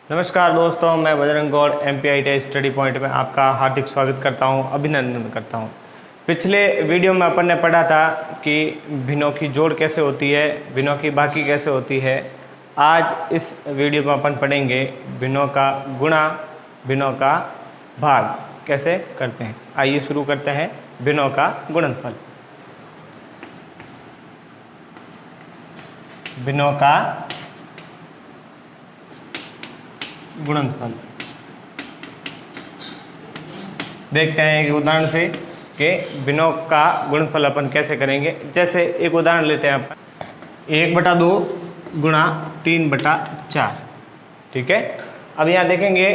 नमस्कार दोस्तों, मैं Bajrang Gaur MPIT study point में आपका हार्दिक स्वागत करता हूं, अभिनंदन करता हूं। पिछले वीडियो में अपन ने पढ़ा था कि भिन्नों की जोड़ कैसे होती है, भिन्नों की बाकी कैसे होती है। आज इस वीडियो में अपन पढ़ेंगे भिन्नों का गुणा, भिन्नों का भाग कैसे करते हैं। आइए शुरू करते हैं भिन्नों का गुणनफल। भिन्नों का गुणनफल देखते हैं एक उदाहरण से कि भिन्नों का गुणनफल अपन कैसे करेंगे। जैसे एक उदाहरण लेते हैं अपन 1/2 गुणा 3/4। ठीक है, अब यहाँ देखेंगे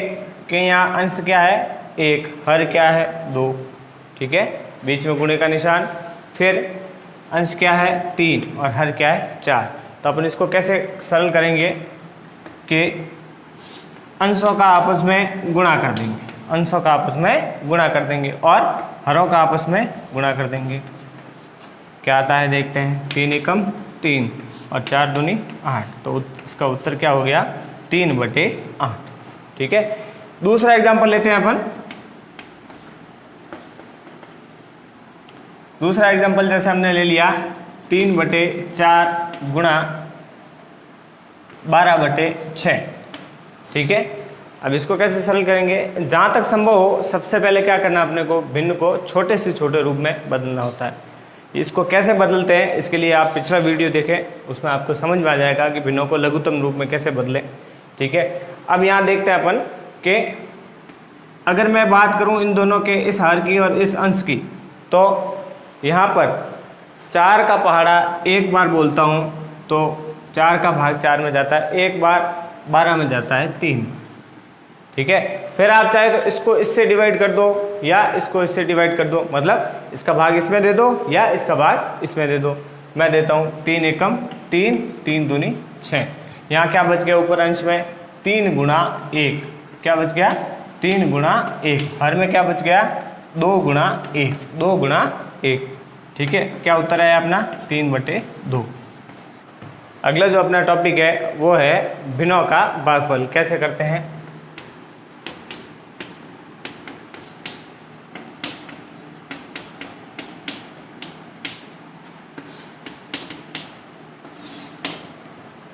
कि यहाँ अंश क्या है 1, हर क्या है 2। ठीक है, बीच में गुणे का निशान, फिर अंश क्या है 3 और हर क्या है 4। तो अपन इसको कैसे सरल करेंगे कि अंशों का आपस में गुणा कर देंगे, अंशों का आपस में गुणा कर देंगे और हरों का आपस में गुणा कर देंगे। क्या आता है देखते हैं। 3 एकम 3 और 4 दूनी 8, तो इसका उत्तर क्या हो गया 3/8। ठीक है, दूसरा एग्जाम्पल लेते हैं अपन। दूसरा एग्जाम्पल जैसे हमने ले लिया 3/4 गुणा 12/6। ठीक है, अब इसको कैसे सरल करेंगे। जहाँ तक संभव हो सबसे पहले क्या करना, अपने को भिन्न को छोटे से छोटे रूप में बदलना होता है। इसको कैसे बदलते हैं, इसके लिए आप पिछला वीडियो देखें, उसमें आपको समझ में आ जाएगा कि भिन्नों को लघुत्तम रूप में कैसे बदलें। ठीक है, अब यहाँ देखते हैं अपन कि अगर मैं बात करूँ इन दोनों के, इस हर की और इस अंश की, तो यहाँ पर 4 का पहाड़ा एक बार बोलता हूँ तो 4 का भाग 4 में जाता है, एक बार 12 में जाता है 3। ठीक है, फिर आप चाहे तो इसको इससे डिवाइड कर दो या इसको इससे डिवाइड कर दो, मतलब इसका भाग इसमें दे दो या इसका भाग इसमें दे दो। मैं देता हूँ 3 एकम 3, 3 दूनी 6। यहाँ क्या बच गया ऊपर अंश में 3 गुणा 1। क्या बच गया 3 गुणा 1। हर में क्या बच गया 2 गुणा 1, 2 गुणा 1। ठीक है, क्या उत्तर है अपना 3/2। अगला जो अपना टॉपिक है वो है भिन्नों का भागफल कैसे करते हैं।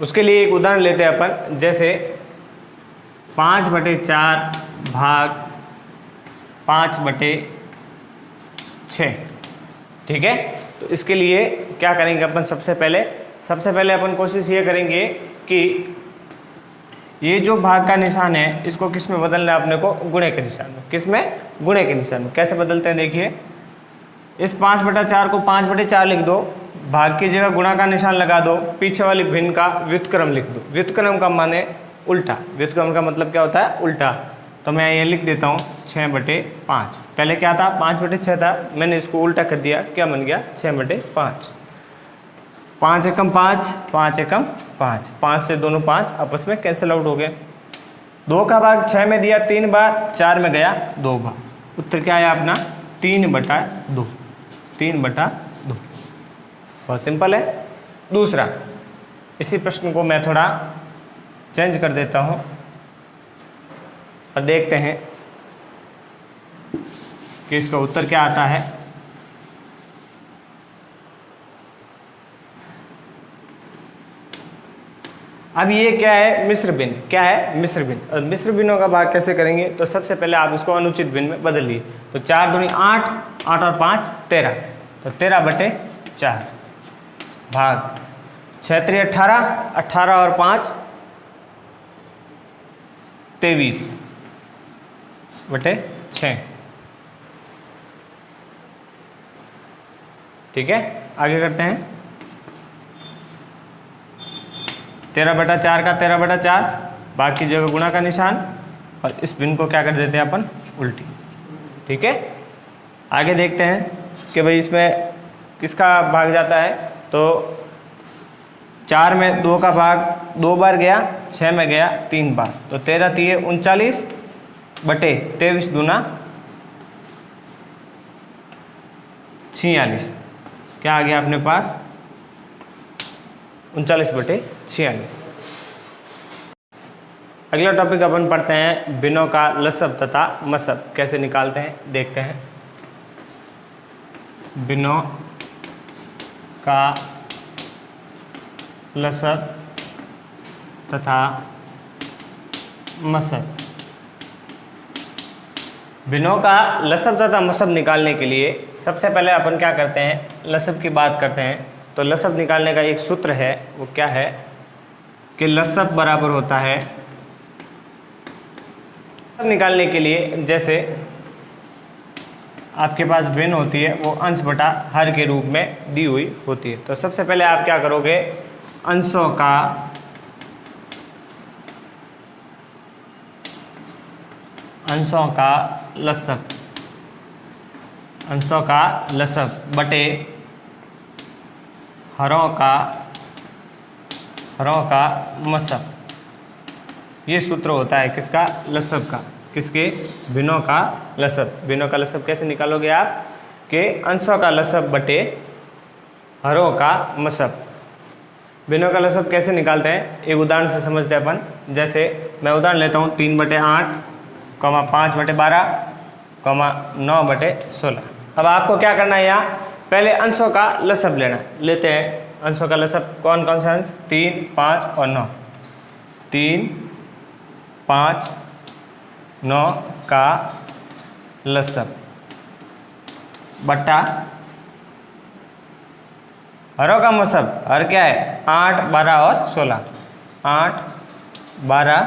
उसके लिए एक उदाहरण लेते हैं अपन। जैसे 5/4 भाग 5/6। ठीक है, तो इसके लिए क्या करेंगे अपन, सबसे पहले अपन कोशिश ये करेंगे कि ये जो भाग का निशान है इसको किस में बदलना है अपने को, गुणे के निशान में। किस में, गुणे के निशान में। कैसे बदलते हैं देखिए, इस 5/4 को 5/4 लिख दो, भाग की जगह गुणा का निशान लगा दो, पीछे वाली भिन्न का व्युत्क्रम लिख दो। व्युत्क्रम का माने उल्टा, व्युत्क्रम का मतलब क्या होता है उल्टा। तो मैं ये लिख देता हूँ 6/5। पहले क्या था 5/6 था, मैंने इसको उल्टा कर दिया, क्या बन गया 6/5। 5 एकम 5, 5 एकम 5, 5 से दोनों 5 आपस में कैंसिल आउट हो गए। 2 का भाग 6 में दिया 3 बार, 4 में गया 2 बार। उत्तर क्या आया अपना 3/2। 3/2 बहुत सिंपल है। दूसरा, इसी प्रश्न को मैं थोड़ा चेंज कर देता हूँ और देखते हैं कि इसका उत्तर क्या आता है। अब ये क्या है मिश्र भिन्न, क्या है मिश्र भिन्न। और मिश्र भिन्नों का भाग कैसे करेंगे, तो सबसे पहले आप इसको अनुचित भिन्न में बदलिए। तो 4 दूनी 8, 8 और 5 13, तो 13/4 भाग 6 3 18, 18 और 5 23/6। ठीक है, आगे करते हैं। 13/4 का 13/4, भाग की जगह गुणा का निशान और इस भिन्न को क्या कर देते हैं अपन उल्टी। ठीक है, आगे देखते हैं कि भाई इसमें किसका भाग जाता है। तो 4 में 2 का भाग 2 बार गया, 6 में गया 3 बार, तो 13 3 39/23 दूना 46। क्या आ गया अपने पास 39/46। अगला टॉपिक अपन पढ़ते हैं भिन्नों का लसब तथा मसब कैसे निकालते हैं, देखते हैं। भिन्नों का लसब तथा मसब। भिन्नों का लसब तथा मसब निकालने के लिए सबसे पहले अपन क्या करते हैं, लसब की बात करते हैं। तो लसब निकालने का एक सूत्र है, वो क्या है कि लसब बराबर होता है, निकालने के लिए जैसे आपके पास भिन्न होती है वो अंश बटा हर के रूप में दी हुई होती है। तो सबसे पहले आप क्या करोगे, अंशों का लसब, अंशों का लसब बटे हरों का मसब। ये सूत्र होता है किसका, लसब का। किसके, भिन्नों का लसब। भिन्नों का लसब कैसे निकालोगे आप कि अंशों का लसब बटे हरों का मसब। भिन्नों का लसब कैसे निकालते हैं, एक उदाहरण से समझते हैं अपन। जैसे मैं उदाहरण लेता हूँ 3/8, 5/12, 9/16। अब आपको क्या करना है, यहाँ पहले अंशों का लसब लेते हैं। अंशों का लसब कौन कौन सा अंश, 3, 5 और 9। 3, 5, 9 का लसब बट्टा हरों का मसब। हर क्या है, 8, 12 और 16। 8, 12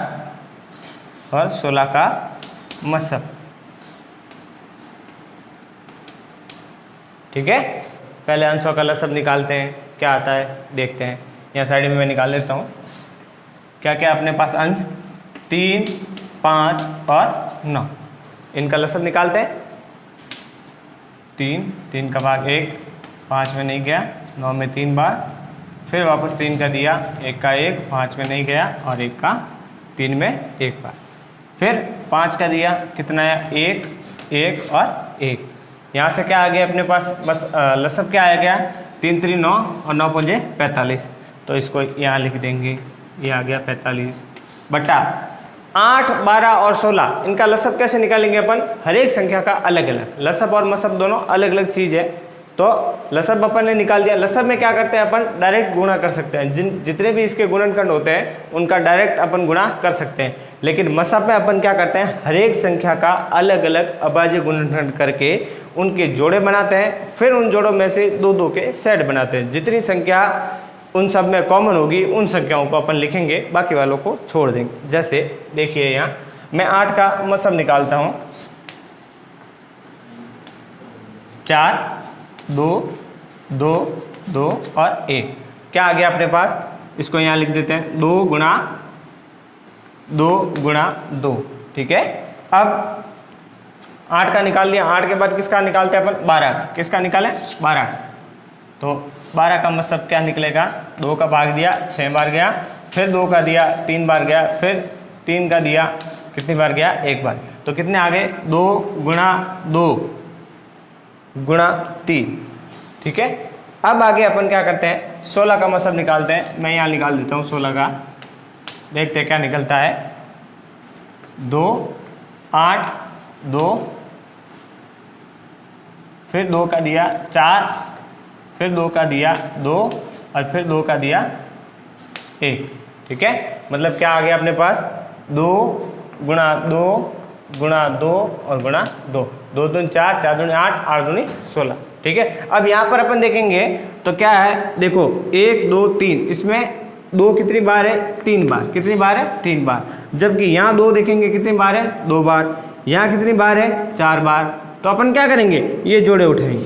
और 16 का मसब। ठीक है, पहले अंशों का लसब निकालते हैं, क्या आता है देखते हैं। यहाँ साइड में मैं निकाल लेता हूँ। क्या क्या अपने पास अंश, 3, 5 और 9। इनका लसब निकालते हैं। 3 का भाग 1, 5 में नहीं गया, 9 में 3 बार, फिर वापस 3 का दिया, 1 का 1, 5 में नहीं गया और 1 का 3 में 1 बार, फिर 5 का दिया, कितना है 1, 1 और 1। यहाँ से क्या आ गया अपने पास, बस लसब क्या आ गया, 3 3 9 और 9 5 45। तो इसको यहाँ लिख देंगे, ये आ गया 45 बट्टा 8, 12 और 16। इनका लसब कैसे निकालेंगे अपन, हर एक संख्या का अलग अलग। लसब और मसब दोनों अलग अलग चीज़ है। तो लसब अपन ने निकाल दिया। लसब में क्या करते हैं अपन, डायरेक्ट गुणा कर सकते हैं। जितने भी इसके गुणनखंड होते हैं उनका डायरेक्ट अपन गुणा कर सकते हैं। लेकिन मसब में अपन क्या करते हैं, हर एक संख्या का अलग अलग अभाज्य गुणनखंड करके उनके जोड़े बनाते हैं, फिर उन जोड़ों में से 2 के सेट बनाते हैं। जितनी संख्या उन सब में कॉमन होगी उन संख्याओं को अपन लिखेंगे, बाकी वालों को छोड़ देंगे। जैसे देखिए यहाँ मैं 8 का मसब निकालता हूँ, 4, 2, 2, 2 और 1। क्या आ गया अपने पास, इसको यहाँ लिख देते हैं 2 गुणा 2। ठीक है, अब 8 का निकाल लिया। 8 के बाद किसका निकालते हैं अपन, 12 का। किसका निकालें, 12 का। तो 12 का मसब क्या निकलेगा, 2 का भाग दिया 6 बार गया, फिर 2 का दिया 3 बार गया, फिर 3 का दिया कितनी बार गया, 1 बार गया। तो कितने आ गए, 2 गुणा 2 गुणा 3। ठीक है, अब आगे अपन क्या करते हैं, 16 का मसब निकालते हैं। मैं यहाँ निकाल देता हूँ 16 का, देखते हैं क्या निकलता है। 2, 8, 2, फिर 2 का दिया 4, फिर 2 का दिया 2 और फिर 2 का दिया 1। ठीक है, मतलब क्या आ गया अपने पास, 2 गुणा 2 गुणा 2 और गुणा 2। 2 दूनी 4, 4 दूनी 8, 8 दूनी 16। ठीक है, अब यहाँ पर अपन देखेंगे तो क्या है, देखो 1 2 3, इसमें 2 कितनी बार है, 3 बार। कितनी बार है, 3 बार। जबकि यहाँ 2 देखेंगे कितनी बार है, 2 बार। यहाँ कितनी बार है, 4 बार। तो अपन क्या करेंगे, ये जोड़े उठाएंगे,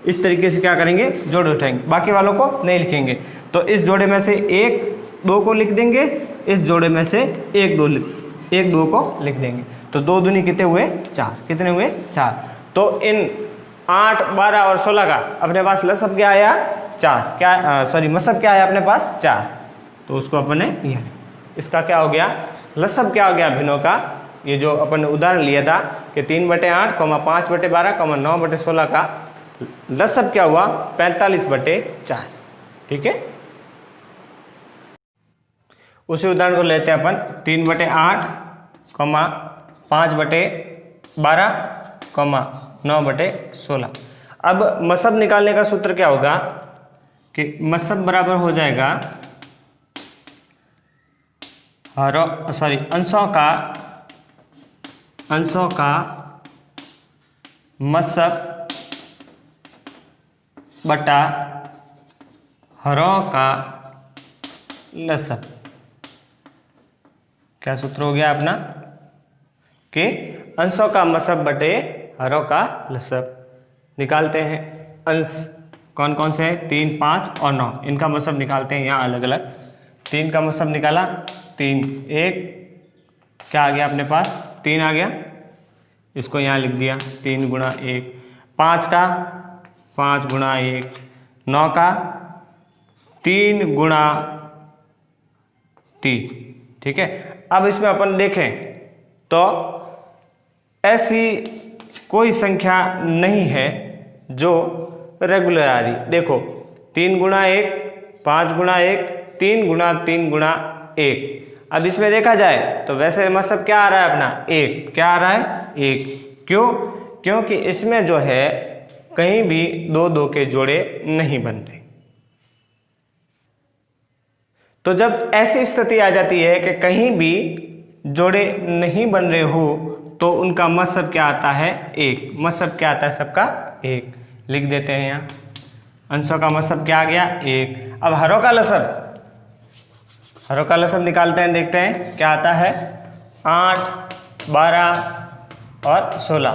इस तरीके से क्या करेंगे, जोड़े उठाएंगे, बाकी वालों को नहीं लिखेंगे। तो इस जोड़े में से 1 2 को लिख देंगे, इस जोड़े में से 1 2 को लिख देंगे। तो 2 दूनी कितने हुए, 4। कितने हुए, 4। तो इन 8, 12 और 16 का अपने पास लसब क्या आया, 4। क्या मसब क्या आया अपने पास, 4। तो उसको अपन ने ये, इसका क्या हो गया, लसब क्या हो गया भिन्नों का। ये जो अपन ने उदाहरण लिया था कि 3/8, 5/12, 9/16 का लसब क्या हुआ, 45/4। ठीक है, उसी उदाहरण को लेते हैं अपन 3/8, 5/12, 9/16। अब मसब निकालने का सूत्र क्या होगा कि मसब बराबर हो जाएगा अंशों का मसब बटा हरों का लसब। क्या सूत्र हो गया अपना कि अंशों का मसब बटे हरों का लसब। निकालते हैं अंश कौन कौन से हैं, 3, 5 और 9, इनका मसब निकालते हैं यहाँ अलग अलग। 3 का मसब निकाला, 3, 1 क्या आ गया अपने पास, 3 आ गया, इसको यहाँ लिख दिया 3 गुणा 1। 5 का 5 गुणा 1, 9 का 3 गुणा 3। ठीक है, अब इसमें अपन देखें तो ऐसी कोई संख्या नहीं है जो रेगुलर आ रही। देखो 3 गुणा 1, 5 गुणा 1, 3 गुणा 3 गुणा 1। अब इसमें देखा जाए तो वैसे मतलब क्या आ रहा है अपना 1, क्या आ रहा है 1। क्यों? क्योंकि इसमें जो है कहीं भी 2 के जोड़े नहीं बन रहे। तो जब ऐसी स्थिति आ जाती है कि कहीं भी जोड़े नहीं बन रहे हो तो उनका मसब क्या आता है 1। मसब क्या आता है सबका 1, लिख देते हैं यहाँ। अंशों का मसब क्या आ गया 1। अब हरों का लसब निकालते हैं, देखते हैं क्या आता है। 8, 12 और 16,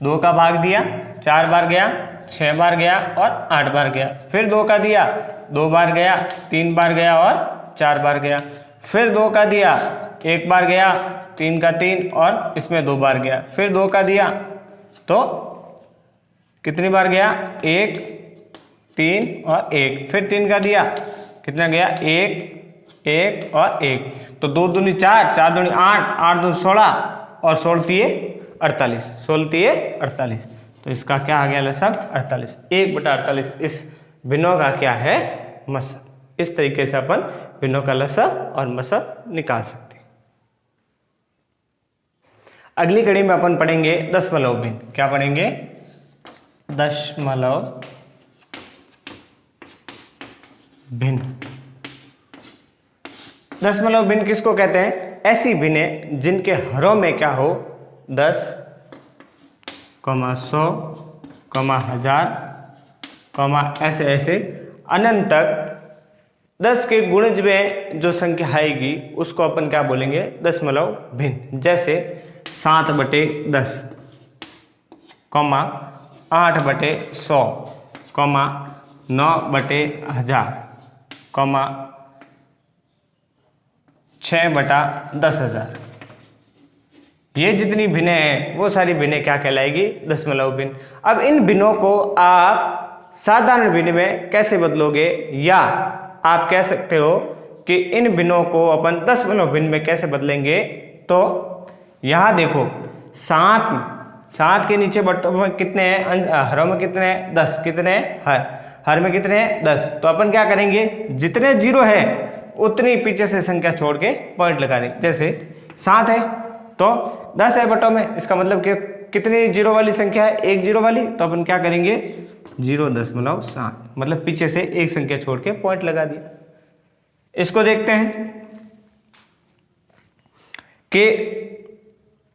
2 का भाग दिया, 4 बार गया, 6 बार गया और 8 बार गया। फिर 2 का दिया, 2 बार गया, 3 बार गया और 4 बार गया। फिर 2 का दिया, 1 बार गया, 3 का 3 और इसमें 2 बार गया। फिर 2 का दिया तो कितनी बार गया, 1, 3 और 1। फिर 3 का दिया, कितना गया 1, 1 और 1। तो 2 दूनी 4, 4 दूनी 8, 8 दूनी 16 और 16 तिये 48, 16 तिये 48। तो इसका क्या आ गया लसब 48। 1/48 इस भिन्नों का क्या है मसब। इस तरीके से अपन भिन्नों का लसब और मसब निकाल सकते हैं। अगली कड़ी में अपन पढ़ेंगे दशमलव भिन्न। क्या पढ़ेंगे, दशमलव भिन्न। दशमलव भिन्न किसको कहते हैं, ऐसी भिन्नें जिनके हरों में क्या हो 10, 100, 1000, ऐसे ऐसे अनंत तक 10 के गुणज में जो संख्या आएगी उसको अपन क्या बोलेंगे दशमलव भिन्न। जैसे 7/10, 8/100, 9/1000, 6/10,000। ये जितनी भिन्नें हैं वो सारी भिन्नें क्या कहलाएगी दशमलव भिन्न। अब इन भिन्नों को आप साधारण भिन्न में कैसे बदलोगे, या आप कह सकते हो कि इन भिन्नों को अपन दशमलव भिन्न में कैसे बदलेंगे। तो यहां देखो 7 के नीचे बट्टों में कितने हैं, हरों में कितने हैं 10, कितने हैं हर में कितने हैं 10। तो अपन क्या करेंगे, जितने 0 है उतनी पीछे से संख्या छोड़ के पॉइंट लगा देंगे। जैसे 7 है तो 10 है बट्टों में, इसका मतलब कि कितनी 0 वाली संख्या है, 1 0 वाली। तो अपन क्या करेंगे 0.7, मतलब पीछे से एक संख्या छोड़ के पॉइंट लगा दिया। इसको देखते हैं कि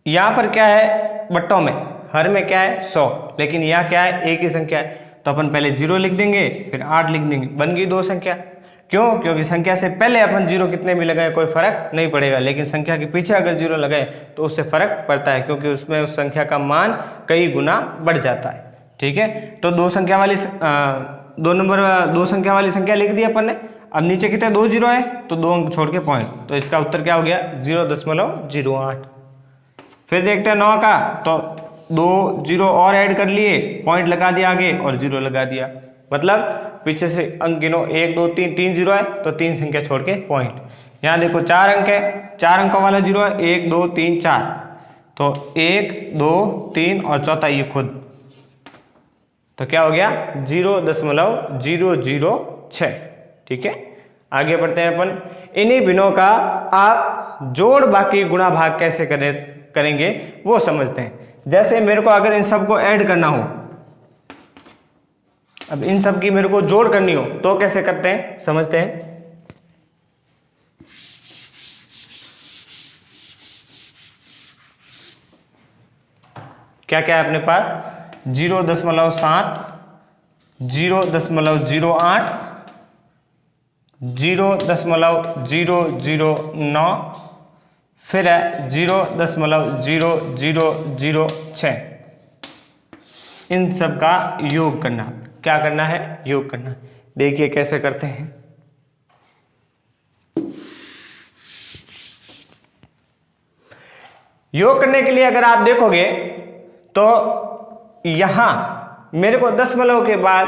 यहां पर क्या है बट्टों में, हर में क्या है 100, लेकिन यहाँ क्या है एक ही संख्या है। तो अपन पहले 0 लिख देंगे फिर 8 लिख देंगे, बन गई 2 संख्या। क्यों? क्योंकि संख्या से पहले अपन 0 कितने भी लगाए कोई फर्क नहीं पड़ेगा, लेकिन संख्या के पीछे अगर 0 लगाए तो उससे फर्क पड़ता है, क्योंकि उसमें उस संख्या का मान कई गुना बढ़ जाता है। ठीक है, तो 2 संख्या वाली संख्या लिख दी अपन ने। अब नीचे कितने 2 0 है तो 2 अंक छोड़ के पॉइंट, तो इसका उत्तर क्या हो गया 0.08। फिर देखते हैं 9 का, तो 2 0 और ऐड कर लिए, पॉइंट लगा दिया आगे और 0 लगा दिया, मतलब पीछे से अंक गिनो 1 2 3, 3 0 है तो 3 संख्या छोड़ के पॉइंट। यहाँ देखो 4 अंक है, 4 अंकों वाला 0 है, 1 2 3 4, तो 1 2 3 और चौथा ये खुद, तो क्या हो गया 0.006। ठीक है, आगे बढ़ते हैं अपन। इन्हीं भिन्नों का आप जोड़ बाकी गुणा भाग कैसे करेंगे वो समझते हैं। जैसे मेरे को अगर इन सबको ऐड करना हो, अब इन सब की मेरे को जोड़ करनी हो तो कैसे करते हैं समझते हैं। क्या क्या है अपने पास, 0.7, 0.08, 0.009, फिर है 0.0006। इन सब का योग करना। क्या करना है, योग करना। देखिए कैसे करते हैं। योग करने के लिए अगर आप देखोगे तो यहां मेरे को दशमलव के बाद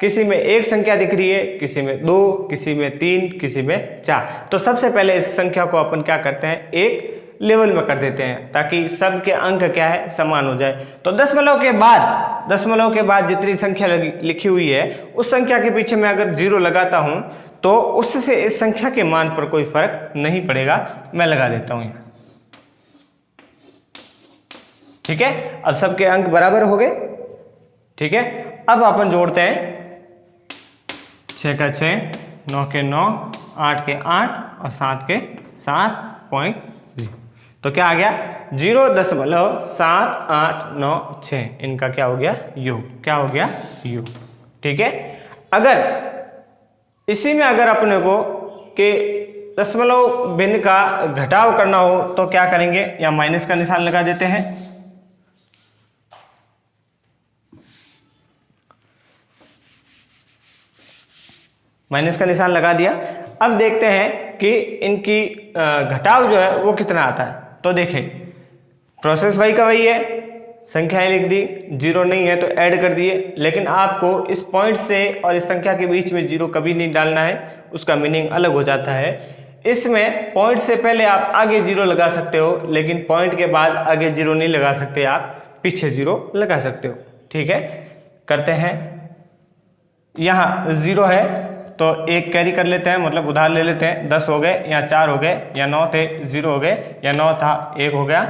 किसी में एक संख्या दिख रही है, किसी में 2, किसी में 3, किसी में 4। तो सबसे पहले इस संख्या को अपन क्या करते हैं, एक लेवल में कर देते हैं ताकि सबके अंक क्या है, समान हो जाए। तो दशमलव के बाद जितनी संख्या लिखी हुई है उस संख्या के पीछे मैं अगर 0 लगाता हूं तो उससे इस संख्या के मान पर कोई फर्क नहीं पड़ेगा। मैं लगा देता हूं यहाँ, ठीक है। अब सबके अंक बराबर हो गए, ठीक है। अब अपन जोड़ते हैं 6 का 6, 9 के 9, 8 के 8 और 7 के 7.0। तो क्या आ गया, 0.7896। इनका क्या हो गया, योग। क्या हो गया, योग, ठीक है। अगर इसी में अगर अपने को के दशमलव भिन्न का घटाव करना हो तो क्या करेंगे, या माइनस का निशान लगा देते हैं। माइनस का निशान लगा दिया। अब देखते हैं कि इनकी घटाव जो है वो कितना आता है। तो देखें, प्रोसेस वही का वही है, संख्याएं लिख दी, 0 नहीं है तो ऐड कर दिए। लेकिन आपको इस पॉइंट से और इस संख्या के बीच में 0 कभी नहीं डालना है, उसका मीनिंग अलग हो जाता है। इसमें पॉइंट से पहले आप आगे 0 लगा सकते हो, लेकिन पॉइंट के बाद आगे 0 नहीं लगा सकते, आप पीछे 0 लगा सकते हो, ठीक है। करते हैं, यहाँ 0 है तो एक कैरी कर लेते हैं, मतलब उधार ले लेते हैं। 10 हो गए, या 4 हो गए, या 9 थे 0 हो गए, या 9 था 1 हो गया,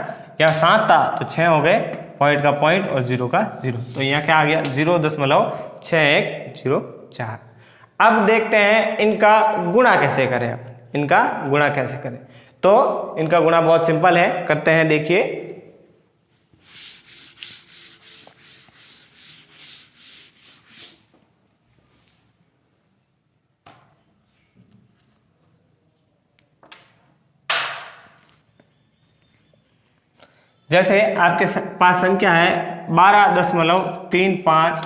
या 7 था तो 6 हो गए। पॉइंट का पॉइंट और 0 का 0। तो यहाँ क्या आ गया, 0.6104। अब देखते हैं इनका गुणा कैसे करें। अब इनका गुणा कैसे करें, तो इनका गुणा बहुत सिंपल है, करते हैं। देखिए जैसे आपके पास संख्या है 12.35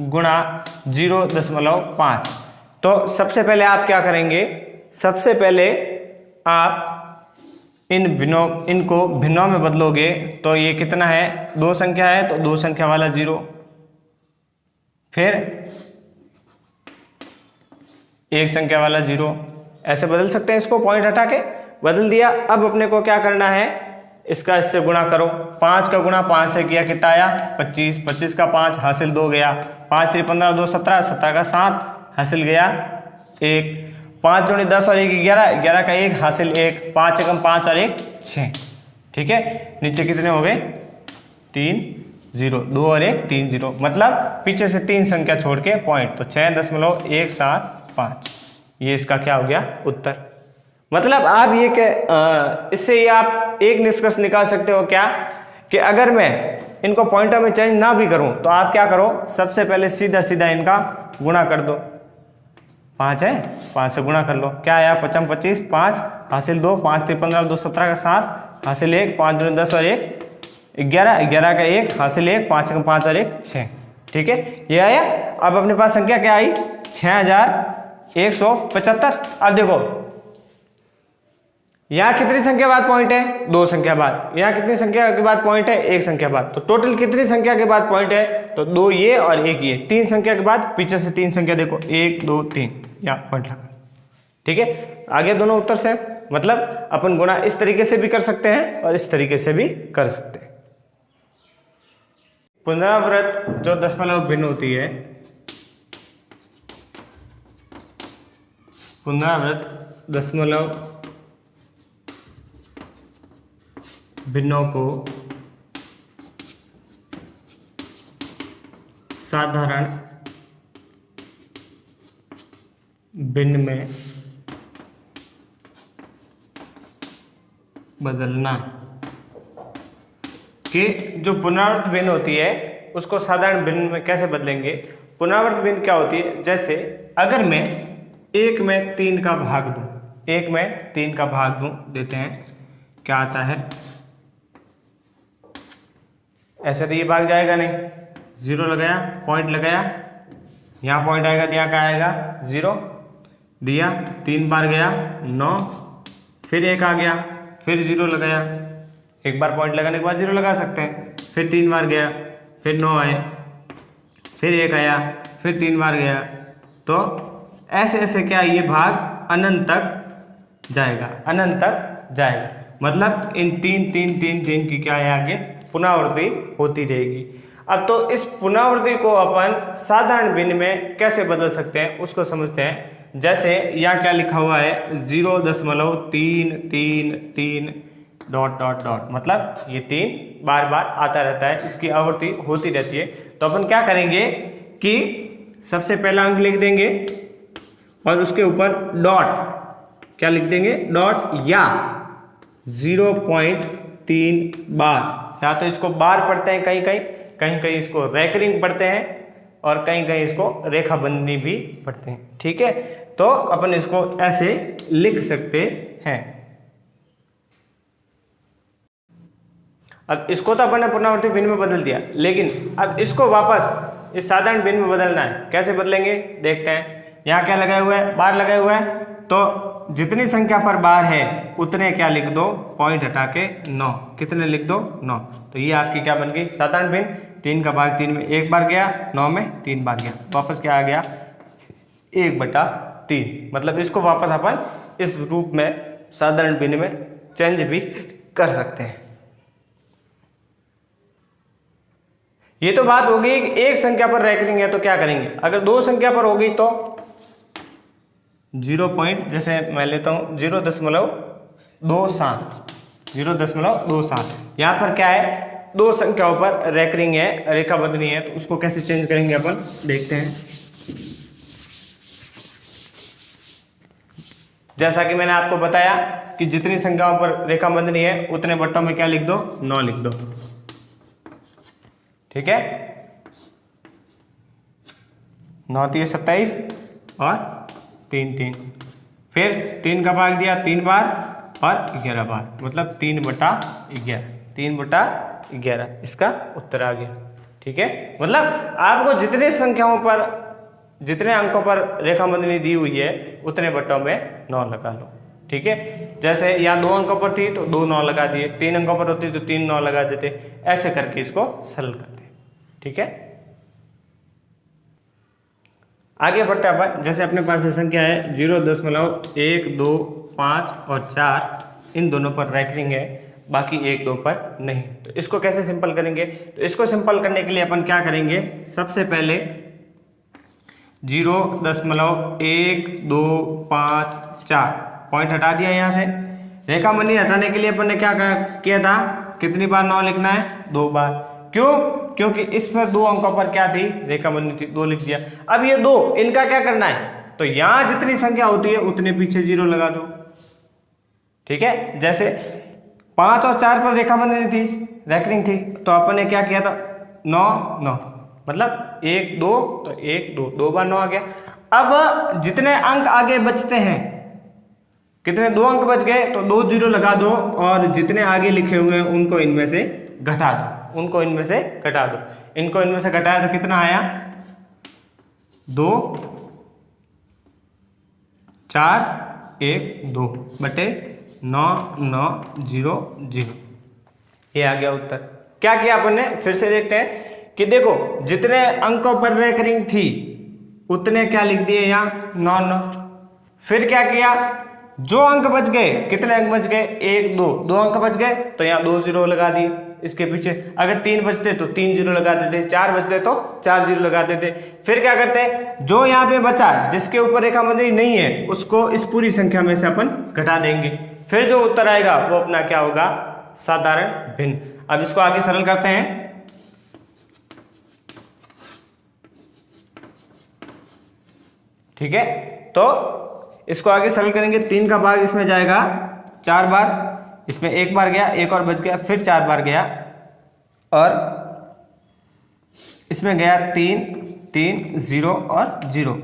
गुणा 0.5। तो सबसे पहले आप क्या करेंगे, सबसे पहले आप इनको भिन्नों में बदलोगे। तो ये कितना है, 2 संख्या है तो 2 संख्या वाला 0, फिर 1 संख्या वाला 0, ऐसे बदल सकते हैं। इसको पॉइंट हटा के बदल दिया। अब अपने को क्या करना है, इसका इससे गुणा करो। 5 का गुणा 5 से किया, कितना आया, 25। 25 का 5 हासिल 2 गया, 5 3 15 2 17, 17 का 7 हासिल गया 1, 5 दूनी 10 और 1 11, 11 का 1 हासिल 1, 5 एकम 5 और 1 6, ठीक है। नीचे कितने हो गए, 3 0, 2 और 1 3 0, मतलब पीछे से 3 संख्या छोड़ के पॉइंट, तो 6.175। ये इसका क्या हो गया, उत्तर। मतलब आप ये इससे ये आप एक निष्कर्ष निकाल सकते हो क्या, कि अगर मैं इनको पॉइंटर में चेंज ना भी करूं तो आप क्या करो, सबसे पहले सीधा सीधा इनका गुणा कर दो। 5 है, 5 से गुणा कर लो, क्या आया, 55 25, 5 हासिल 2, 5 3 15 2 17 का 7 हासिल 1, 5 2 10 और 1 11, 11 का 1 हासिल 1, 5 का 5 और 1 6, ठीक है। ये आया। अब अपने पास संख्या क्या आई, 6175। अब देखो यहाँ कितनी संख्या बाद पॉइंट है, 2 संख्या बाद। यहाँ कितनी संख्या के बाद पॉइंट है, 1 संख्या बाद। तो टोटल कितनी संख्या के बाद पॉइंट है, तो 2 ये और 1 ये, 3 संख्या के बाद पीछे से 3 संख्या देखो, 1 2 3, यहाँ पॉइंट लगा, ठीक है। आगे दोनों उत्तर से, मतलब अपन गुणा इस तरीके से भी कर सकते हैं और इस तरीके से भी कर सकते हैं। पुनरावृत जो दशमलव भिन्न होती है पुनरावृत्त दशमलव भिन्नों को साधारण भिन्न में बदलना। कि जो पुनरावृत्त भिन्न होती है उसको साधारण भिन्न में कैसे बदलेंगे। पुनरावृत्त भिन्न क्या होती है, जैसे अगर मैं 1 में 3 का भाग दूं, 1 में 3 का भाग दूं, देते हैं क्या आता है, ऐसे तो ये भाग जाएगा नहीं, 0 लगाया, पॉइंट लगाया, यहाँ पॉइंट आएगा तो यहाँ क्या आएगा 0 दिया, 3 बार गया 9, फिर 1 आ गया, फिर 0 लगाया, एक बार पॉइंट लगाने के बाद 0 लगा सकते हैं, फिर 3 बार गया, फिर 9 आए, फिर 1 आया, फिर 3 बार गया, तो ऐसे ऐसे क्या ये भाग अनंत तक जाएगा, अनंत तक जाएगा। मतलब इन 3 3 3 3 की क्या है आगे पुनरावृत्ति होती रहेगी। अब तो इस पुनरावृत्ति को अपन साधारण भिन्न में कैसे बदल सकते हैं उसको समझते हैं। जैसे यहाँ क्या लिखा हुआ है 0.333 डॉट डॉट डॉट, मतलब ये 3 बार बार आता रहता है, इसकी आवृत्ति होती रहती है। तो अपन क्या करेंगे कि सबसे पहला अंक लिख देंगे और उसके ऊपर डॉट क्या लिख देंगे, डॉट या 0.3 बार, या तो इसको बार पढ़ते हैं कहीं कहीं, कहीं कहीं इसको रैकरिंग पढ़ते हैं और कहीं कहीं इसको रेखाबंधनी भी पढ़ते हैं। ठीक है, तो अपन इसको ऐसे लिख सकते हैं। अब इसको तो अपन ने पुनरावृत्ति भिन्न में बदल दिया, लेकिन अब इसको वापस इस साधारण भिन्न में बदलना है। कैसे बदलेंगे देखते हैं। यहाँ क्या लगाया हुआ है, बार लगाया हुआ है, तो जितनी संख्या पर बार है उतने क्या लिख दो, पॉइंट हटा के 9, कितने लिख दो 9। तो ये आपकी क्या बन गई साधारण भिन्न। 3 का भाग 3 में 1 बार गया, 9 में 3 बार गया, वापस क्या आ गया 1/3। मतलब इसको वापस अपन इस रूप में साधारण भिन्न में चेंज भी कर सकते हैं। ये तो बात हो गई एक संख्या पर रैंकिंग है तो क्या करेंगे। अगर 2 संख्या पर होगी तो 0 पॉइंट, जैसे मैं लेता हूं 0.27 यहाँ पर क्या है 2 संख्याओं पर रैंकिंग है, रेखाबंधनी है, तो उसको कैसे चेंज करेंगे अपन देखते हैं। जैसा कि मैंने आपको बताया कि जितनी संख्याओं पर रेखाबंधनी है उतने बट्टों में क्या लिख दो 9 लिख दो। ठीक है, 9 3 27 और 3 3, फिर 3 का भाग दिया 3 बार और 11 बार, मतलब 3/11, 3/11 इसका उत्तर आ गया। ठीक है, मतलब आपको जितने संख्याओं पर, जितने अंकों पर रेखाबंधनी दी हुई है उतने बट्टों में 9 लगा लो। ठीक है, जैसे यहाँ 2 अंकों पर थी तो 2 9 लगा दिए, 3 अंकों पर होती तो 3 9 लगा देते, ऐसे करके इसको सरल करते। ठीक है, आगे बढ़ते हैं अपन। जैसे अपने पास संख्या है 0.1 2 5 और 4, इन दोनों पर रैंकिंग है, बाकी 1 2 पर नहीं। तो इसको कैसे सिंपल करेंगे, तो इसको सिंपल करने के लिए अपन क्या करेंगे, सबसे पहले 0.1 2 5 4 पॉइंट हटा दिया। यहाँ से रेखाबंधनी हटाने के लिए अपन ने क्या किया था, कितनी बार 9 लिखना है 2 बार। क्यों, क्योंकि इस पर 2 अंकों पर क्या थी रेखाबंधनी थी, 2 लिख दिया। अब ये 2 इनका क्या करना है, तो यहां जितनी संख्या होती है उतने पीछे 0 लगा दो। ठीक है, जैसे 5 और 4 पर रेखाबंधनी थी, रैंकिंग थी, तो अपन ने क्या किया था 9 9, मतलब 1 2, तो 1 2 2 बार 9 आ गया। अब जितने अंक आगे बचते हैं, कितने 2 अंक बच गए, तो 2 0 लगा दो और जितने आगे लिखे हुए हैं उनको इनमें से घटा दो, उनको इनमें से घटा दो। इनको इनमें से घटाया तो कितना आया 2 4 1 2 बटे 9 9 0 0, ये आ गया उत्तर। क्या किया अपन ने, फिर से देखते हैं कि देखो जितने अंकों पर रैंकिंग थी उतने क्या लिख दिए यहाँ 9 9। फिर क्या किया, जो अंक बच गए, कितने अंक बच गए 1 2 2 अंक बच गए, तो यहाँ 2 0 लगा दिए, इसके पीछे। अगर 3 बचते तो 3 जीरो लगा देते, 4 बचते तो 4 जीरो लगा देते। फिर क्या करते हैं, जो यहाँ पे बचा जिसके ऊपर रेखा मंजरी नहीं है उसको इस पूरी संख्या में से अपन घटा देंगे। फिर जो उत्तर आएगा वो अपना क्या होगा, साधारण भिन्न। अब इसको आगे सरल करते हैं। ठीक है, तो इसको आगे सरल करेंगे। 3 का भाग इसमें जाएगा 4 बार, इसमें 1 बार गया, 1 और बच गया, फिर 4 बार गया, और इसमें गया 3 3 0 और 0।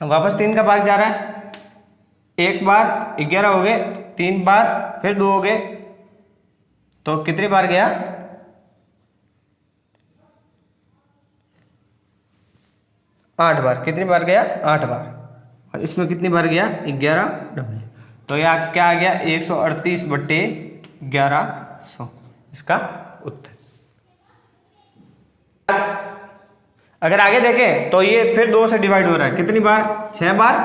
वापस 3 का भाग जा रहा है, 1 बार 11 हो गए, 3 बार फिर 2 हो गए, तो कितनी बार गया, 8 बार। कितनी बार गया, 8 बार। और इसमें कितनी बार गया, 11 डबल। तो यह क्या आ गया, 138/1100 इसका उत्तर। अगर आगे देखें तो ये फिर 2 से डिवाइड हो रहा है, कितनी बार, 6 बार,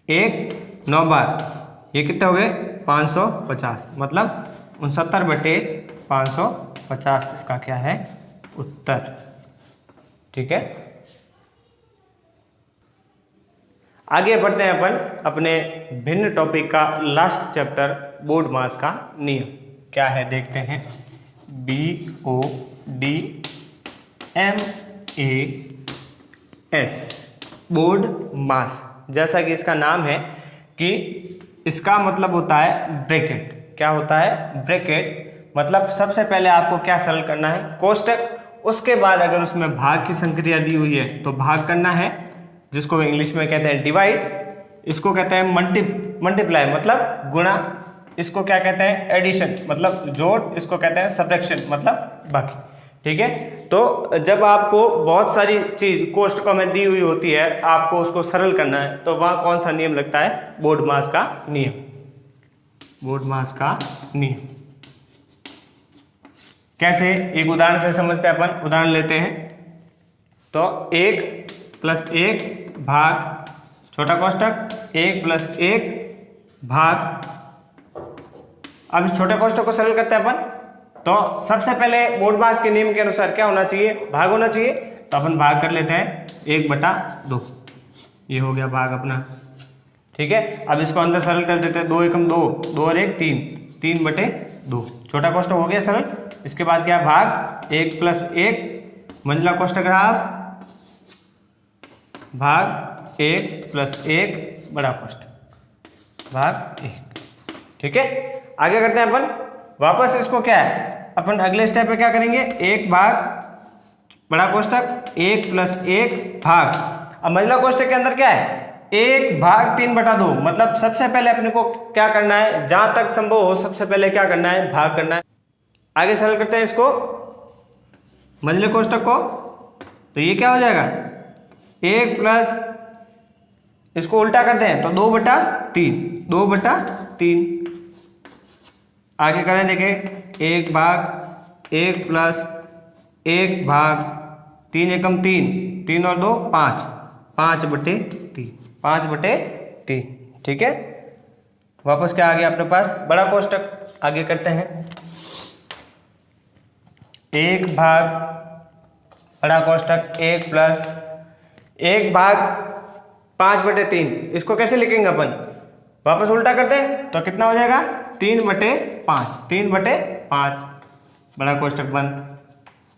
1 9 बार, ये कितने हो गए, 550। मतलब 69/550 इसका क्या है, उत्तर। ठीक है, आगे बढ़ते हैं अपन अपने भिन्न टॉपिक का लास्ट चैप्टर, बोर्ड मास का नियम क्या है देखते हैं। BODMAS, बोर्ड मास। जैसा कि इसका नाम है कि इसका मतलब होता है ब्रैकेट। क्या होता है, ब्रैकेट। मतलब सबसे पहले आपको क्या सरल करना है, कोष्टक। उसके बाद अगर उसमें भाग की संक्रिया दी हुई है तो भाग करना है, जिसको इंग्लिश में कहते हैं डिवाइड। इसको कहते हैं मल्टीप्लाई मतलब गुणा। इसको क्या कहते हैं, एडिशन मतलब जोड़। इसको कहते हैं सब्ट्रैक्शन मतलब बाकी। ठीक है, तो जब आपको बहुत सारी चीज कोष्टकों में दी हुई होती है, आपको उसको सरल करना है, तो वहां कौन सा नियम लगता है, बोर्ड मास का नियम। बोर्ड मास का नियम कैसे, एक उदाहरण से समझते हैं अपन। उदाहरण लेते हैं, तो 1 + 1 भाग छोटा कोष्टक 1 + 1 भाग। अब इस छोटे कोष्टक को सरल करते हैं अपन। तो सबसे पहले बोर्ड मास के नियम के अनुसार क्या होना चाहिए, भाग होना चाहिए। तो अपन भाग कर लेते हैं 1/2, ये हो गया भाग अपना। ठीक है, अब इसको अंदर सरल कर देते हैं, 2 एकम 2, 2 और 1 3, 3/2। छोटा कोष्टक हो गया सरल। इसके बाद क्या, भाग 1 + 1 मंझला कोष्टक रहा, भाग 1 + 1 बड़ा कोष्टक भाग 1। ठीक है, आगे करते हैं अपन वापस। इसको क्या है, अपन अगले स्टेप पे क्या करेंगे, 1 भाग बड़ा कोष्टक 1 + 1 भाग। अब मंझला कोष्टक के अंदर क्या है, 1 भाग 3/2। मतलब सबसे पहले अपने को क्या करना है, जहां तक संभव हो सबसे पहले क्या करना है, भाग करना है। आगे सरल करते हैं इसको, मंझले कोष्टक को। तो ये क्या हो जाएगा, 1 + इसको उल्टा करते हैं तो 2/3, 2/3। आगे करें, देखें 1 भाग 1 + 1 भाग 3 एकम 3, 3 और 2 5, 5/3, 5/3। ठीक है, वापस क्या आ गया अपने पास, बड़ा कोष्टक। आगे करते हैं, 1 भाग बड़ा कोष्टक 1 + 1 भाग 5/3। इसको कैसे लिखेंगे अपन, वापस उल्टा करते हैं तो कितना हो जाएगा, 3/5, 3/5 बड़ा कोष्टक बंद।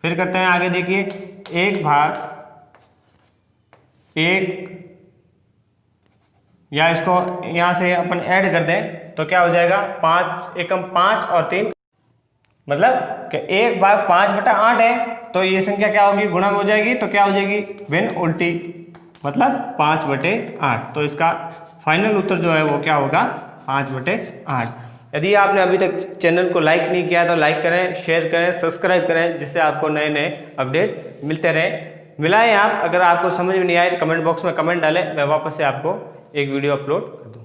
फिर करते हैं आगे, देखिए 1 भाग 1, या इसको यहां से अपन ऐड कर दें तो क्या हो जाएगा, 5 एकम 5 और 3, मतलब कि 1 भाग 5/8 है। तो ये संख्या क्या होगी, गुणा में हो जाएगी, तो क्या हो जाएगी, भिन्न उल्टी, मतलब 5/8। तो इसका फाइनल उत्तर जो है वो क्या होगा, 5/8। यदि आपने अभी तक चैनल को लाइक नहीं किया तो लाइक करें, शेयर करें, सब्सक्राइब करें, जिससे आपको नए नए अपडेट मिलते रहें। मिलाएं आप, अगर आपको समझ में नहीं आए तो कमेंट बॉक्स में कमेंट डालें, मैं वापस से आपको एक वीडियो अपलोड कर दूँ।